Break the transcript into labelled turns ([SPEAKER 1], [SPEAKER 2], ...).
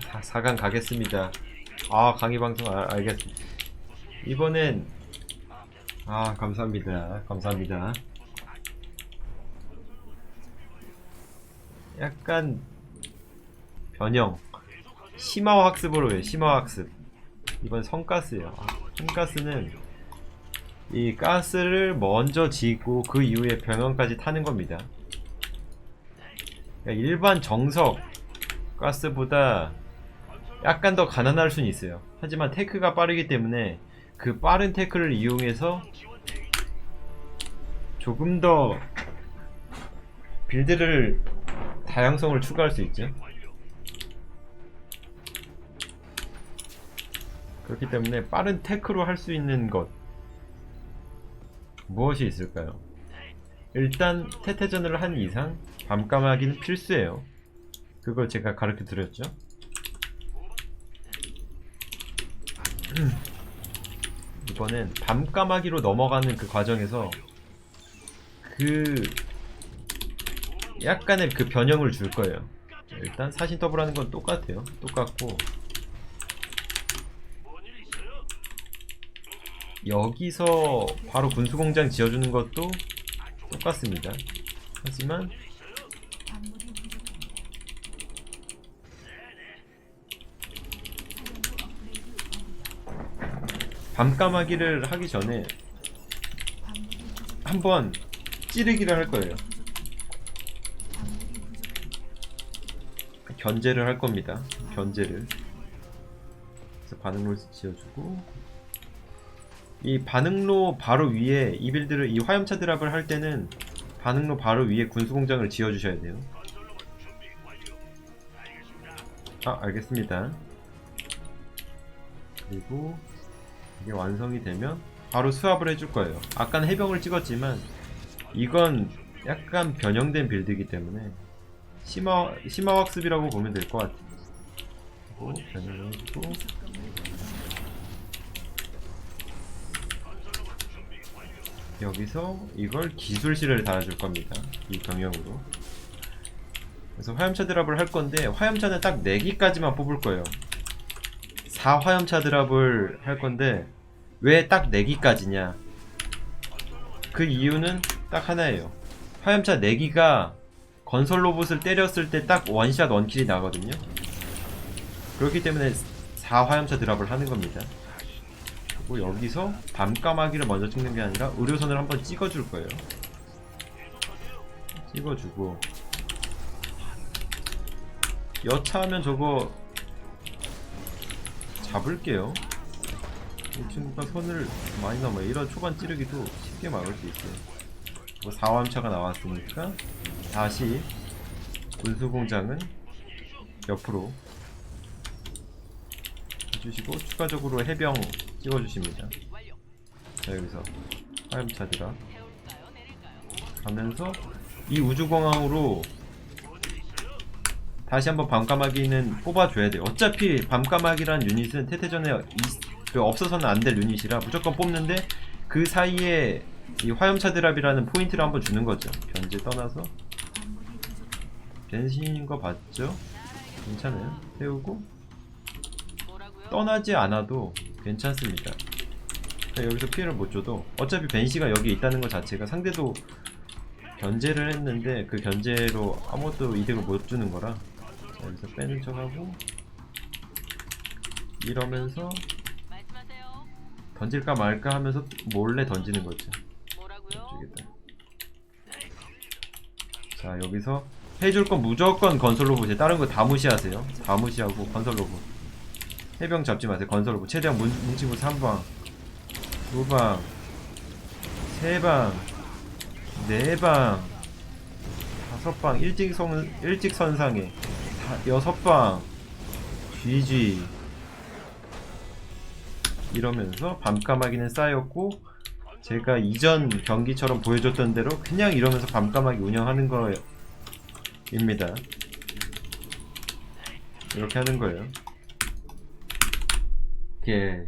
[SPEAKER 1] 4강 가겠습니다. 아, 강의 방송 알겠습니다. 이번엔 감사합니다. 감사합니다. 약간 변형 심화 학습으로 해요. 심화 학습. 이번 성가스예요. 성가스는 이 가스를 먼저 지고 그 이후에 병원까지 타는 겁니다. 그러니까 일반 정석 가스보다 약간 더 가난할 수는 있어요. 하지만 테크가 빠르기 때문에 그 빠른 테크를 이용해서 조금 더 빌드를 다양성을 추가할 수 있죠. 그렇기 때문에 빠른 테크로 할 수 있는 것 무엇이 있을까요? 일단 태태전을 한 이상 밤까마귀는 필수예요. 그걸 제가 가르쳐 드렸죠. 이번엔 밤까마귀로 넘어가는 그 과정에서 그 약간의 그 변형을 줄 거예요. 일단 사신 더블하는 건 똑같아요. 똑같고 여기서 바로 군수공장 지어주는 것도 똑같습니다. 하지만 밤까마귀를 하기 전에 한번 찌르기를 할 거예요. 견제를 할 겁니다. 견제를. 그래서 반응로 지어주고 이 반응로 바로 위에 이 빌드를 이 화염차 드랍을 할 때는 반응로 바로 위에 군수공장을 지어주셔야 돼요. 알겠습니다. 그리고 이게 완성이 되면 바로 수압을 해줄 거예요. 아까는 해병을 찍었지만 이건 약간 변형된 빌드이기 때문에 심화 학습이라고 보면 될 것 같아요. 그리고 변형을 해주고 여기서 이걸 기술실을 달아줄 겁니다. 이 경영으로. 그래서 화염차 드랍을 할 건데 화염차는 딱 4기까지만 뽑을 거예요. 4화염차 드랍을 할 건데 왜 딱 4기까지냐? 그 이유는 딱 하나예요. 화염차 4기가 건설 로봇을 때렸을 때 딱 원샷 원킬이 나거든요. 그렇기 때문에 4화염차 드랍을 하는 겁니다. 그리고 여기서 밤까마귀를 먼저 찍는 게 아니라 의료선을 한번 찍어줄 거예요. 찍어주고 여차하면 저거 잡을게요. 이 친구가 선을 많이 넘어요. 이런 초반 찌르기도 쉽게 막을 수 있어요. 뭐 4화염차가 나왔으니까 다시 군수공장은 옆으로 해주시고 추가적으로 해병 찍어주십니다. 자, 여기서 화염차 드랍 가면서 이 우주공항으로 다시 한번 밤까마귀는 뽑아줘야 돼요. 어차피 밤까마귀란 유닛은 태태전에 없어서는 안 될 유닛이라 무조건 뽑는데 그 사이에 이 화염차 드랍이라는 포인트를 한번 주는 거죠. 견제 떠나서 변신인 거 봤죠? 괜찮아요. 세우고 떠나지 않아도 괜찮습니다. 여기서 피해를 못 줘도 어차피 벤시가 여기 있다는 것 자체가 상대도 견제를 했는데 그 견제로 아무것도 이득을 못 주는 거라 여기서 빼는 척하고 이러면서 던질까 말까 하면서 몰래 던지는 거죠. 이쪽에다. 자, 여기서 해줄 건 무조건 건설 로봇이에요. 다른 거 다 무시하세요. 다 무시하고 건설 로봇. 해병 잡지 마세요. 건설 로봇. 최대한 뭉치고 3방, 2방, 3방, 4방, 5방, 일직선상에 6방, GG. 이러면서 밤까마귀는 쌓였고 제가 이전 경기처럼 보여줬던 대로 그냥 이러면서 밤까마귀 운영하는 거입니다. 이렇게 하는 거예요. 이렇게